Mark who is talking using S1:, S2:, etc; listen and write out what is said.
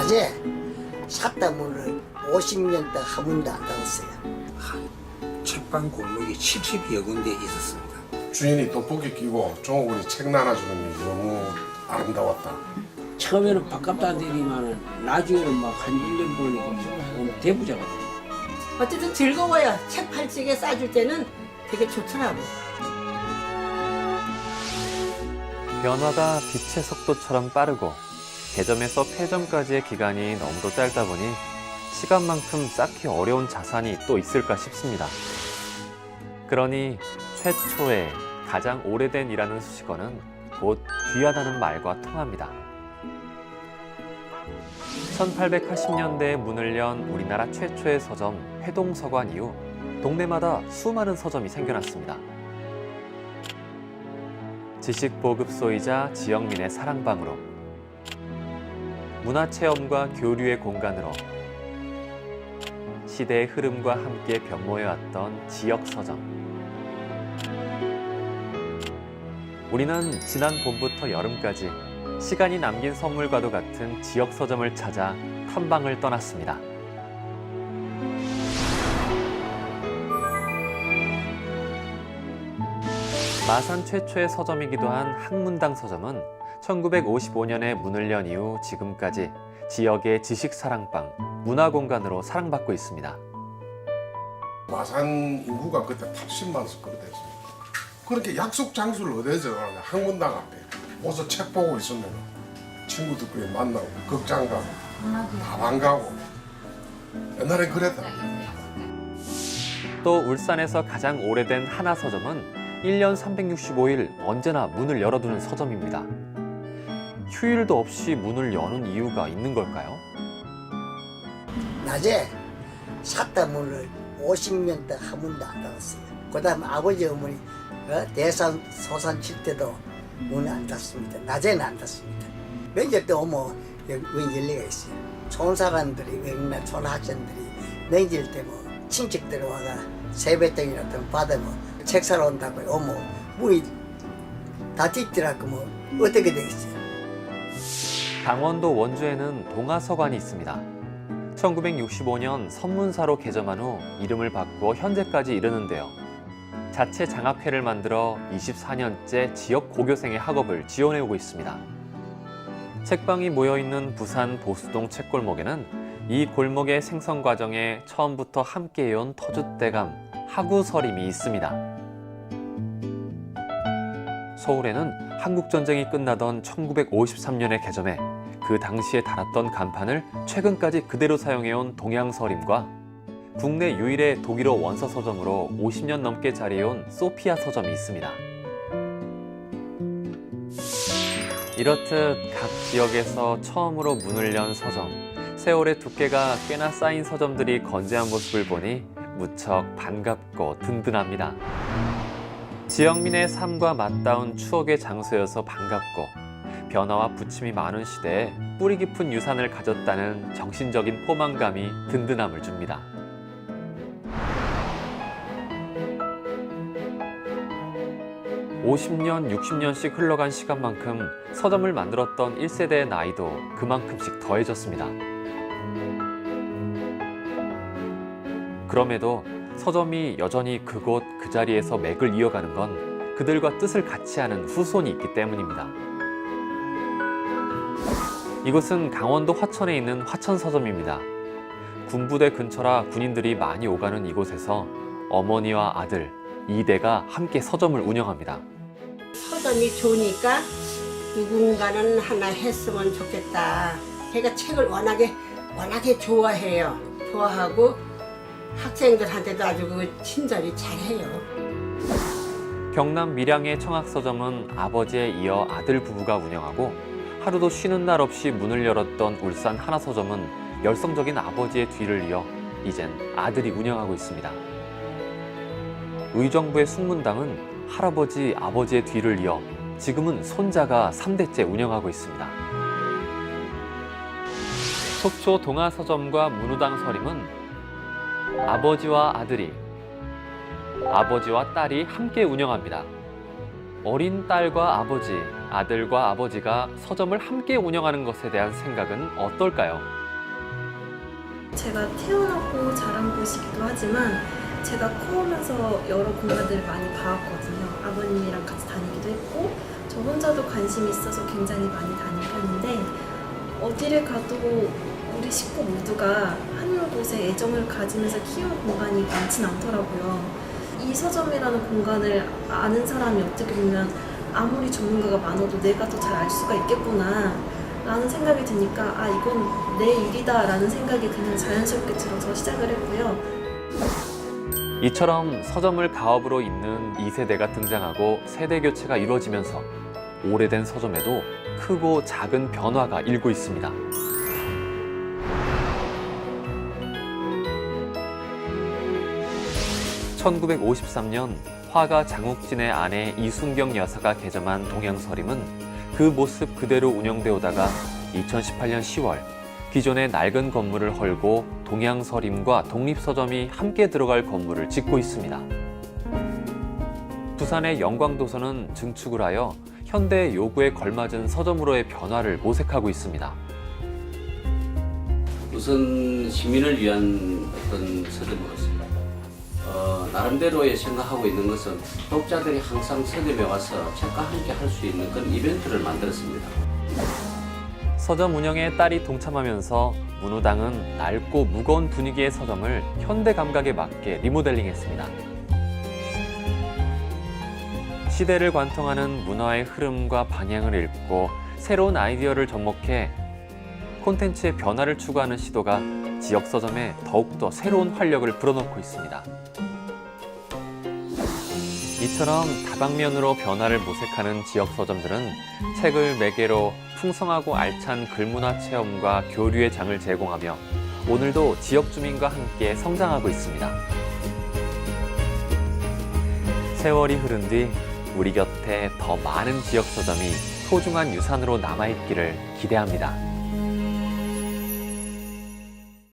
S1: 낮에 샀다 문을 50년 동안 한 번도 안 닫았어요.
S2: 책방 골목이 70여 군데 있었습니다.
S3: 주인이 돋보기 끼고 종업원이 책 나눠주는 게 너무 아름다웠다.
S4: 처음에는 반갑다 하더니만은 나중에는 막 한 1년 보니까 오늘 대부자가 돼.
S5: 어쨌든 즐거워요. 책 팔찌게 싸줄 때는 되게 좋더라고.
S6: 변화가 빛의 속도처럼 빠르고 개점에서 폐점까지의 기간이 너무도 짧다 보니 시간만큼 쌓기 어려운 자산이 또 있을까 싶습니다. 그러니 최초의 가장 오래된이라는 수식어는 곧 귀하다는 말과 통합니다. 1880년대에 문을 연 우리나라 최초의 서점 회동서관 이후 동네마다 수많은 서점이 생겨났습니다. 지식보급소이자 지역민의 사랑방으로, 문화체험과 교류의 공간으로, 시대의 흐름과 함께 변모해왔던 지역서점. 우리는 지난 봄부터 여름까지 시간이 남긴 선물과도 같은 지역서점을 찾아 탐방을 떠났습니다. 마산 최초의 서점이기도 한 학문당 서점은 1955년에 문을 연 이후 지금까지 지역의 지식사랑방, 문화공간으로 사랑받고 있습니다.
S3: 마산 인구가 그때 80만석 그렇게 됐습니다. 그렇게 약속 장소를 어디서 하냐? 학문당 앞에 모서 책 보고 있으면 친구들끼리 만나고 극장 가고 다방 가고 옛날에 그랬다.
S6: 또 울산에서 가장 오래된 하나서점은 1년 365일 언제나 문을 열어두는 서점입니다. 휴일도 없이 문을 여는 이유가 있는 걸까요?
S1: 낮에 샀다 문을 50년 동안 한 번도 안 닫았어요. 그 다음 아버지 어머니 대산 소산 칠 때도 문을 안 닫습니다. 낮에는 안 닫습니다. 명절 때 오면 문 열리가 있어요. 좋은 사람들이 맨날 좋은 학생들이 명절 때 뭐 친척들 와가 세뱃돈이라도 받으면 책 사러 온다고 오면 문이 닫히더라고 뭐 어떻게 되겠어요.
S6: 강원도 원주에는 동화서관이 있습니다. 1965년 선문사로 개점한 후 이름을 바꾸어 현재까지 이르는데요. 자체 장학회를 만들어 24년째 지역 고교생의 학업을 지원해오고 있습니다. 책방이 모여있는 부산 보수동 책골목에는 이 골목의 생성 과정에 처음부터 함께해온 터줏대감, 하구서림이 있습니다. 서울에는 한국전쟁이 끝나던 1953년에 개점해 그 당시에 달았던 간판을 최근까지 그대로 사용해온 동양서림과 국내 유일의 독일어 원서 서점으로 50년 넘게 자리해온 소피아 서점이 있습니다. 이렇듯 각 지역에서 처음으로 문을 연 서점, 세월의 두께가 꽤나 쌓인 서점들이 건재한 모습을 보니 무척 반갑고 든든합니다. 지역민의 삶과 맞닿은 추억의 장소여서 반갑고 변화와 부침이 많은 시대에 뿌리 깊은 유산을 가졌다는 정신적인 포만감이 든든함을 줍니다. (50년) (60년씩) 흘러간 시간만큼 서점을 만들었던 1세대의 나이도 그만큼씩 더해졌습니다. 그럼에도 서점이 여전히 그곳 그 자리에서 맥을 이어가는 건 그들과 뜻을 같이 하는 후손이 있기 때문입니다. 이곳은 강원도 화천에 있는 화천서점입니다. 군부대 근처라 군인들이 많이 오가는 이곳에서 어머니와 아들 2대가 함께 서점을 운영합니다.
S5: 서점이 좋으니까 누군가는 하나 했으면 좋겠다. 걔가 책을 워낙에 좋아해요. 좋아하고 학생들한테도 아주 친절히 잘해요.
S6: 경남 밀양의 청학서점은 아버지에 이어 아들 부부가 운영하고 하루도 쉬는 날 없이 문을 열었던 울산 하나서점은 열성적인 아버지의 뒤를 이어 이젠 아들이 운영하고 있습니다. 의정부의 숙문당은 할아버지, 아버지의 뒤를 이어 지금은 손자가 3대째 운영하고 있습니다. 속초 동아서점과 문우당 서림은 아버지와 아들이, 아버지와 딸이 함께 운영합니다. 어린 딸과 아버지, 아들과 아버지가 서점을 함께 운영하는 것에 대한 생각은 어떨까요?
S7: 제가 태어나고 자란 곳이기도 하지만 제가 커오면서 여러 공간들을 많이 봐왔거든요. 아버님이랑 같이 다니기도 했고 저 혼자도 관심이 있어서 굉장히 많이 다닌 편인데 어디를 가도 우리 식구 모두가 한 곳에 애정을 가지면서 키운 공간이 많진 않더라고요. 이 서점이라는 공간을 아는 사람이 어떻게 보면 아무리 전문가가 많아도 내가 더 잘 알 수가 있겠구나 라는 생각이 드니까 아 이건 내 일이다 라는 생각이 그냥 자연스럽게 들어서 시작을 했고요.
S6: 이처럼 서점을 가업으로 잇는 2세대가 등장하고 세대 교체가 이루어지면서 오래된 서점에도 크고 작은 변화가 일고 있습니다. (1953년) 화가 장욱진의 아내 이순경 여사가 개점한 동양서림은 그 모습 그대로 운영돼 오다가 2018년 10월 기존의 낡은 건물을 헐고 동양서림과 독립서점이 함께 들어갈 건물을 짓고 있습니다. 부산의 영광도서는 증축을 하여 현대 요구에 걸맞은 서점으로의 변화를 모색하고 있습니다.
S8: 우선 시민을 위한 어떤 서점으로서 나름대로의 생각하고 있는 것은 독자들이 항상 서점에 와서 책과 함께 할 수 있는 그런 이벤트를 만들었습니다.
S6: 서점 운영에 딸이 동참하면서 문우당은 낡고 무거운 분위기의 서점을 현대 감각에 맞게 리모델링했습니다. 시대를 관통하는 문화의 흐름과 방향을 읽고 새로운 아이디어를 접목해 콘텐츠의 변화를 추구하는 시도가 지역 서점에 더욱더 새로운 활력을 불어넣고 있습니다. 이처럼 다방면으로 변화를 모색하는 지역 서점들은 책을 매개로 풍성하고 알찬 글문화 체험과 교류의 장을 제공하며 오늘도 지역 주민과 함께 성장하고 있습니다. 세월이 흐른 뒤 우리 곁에 더 많은 지역 서점이 소중한 유산으로 남아있기를 기대합니다.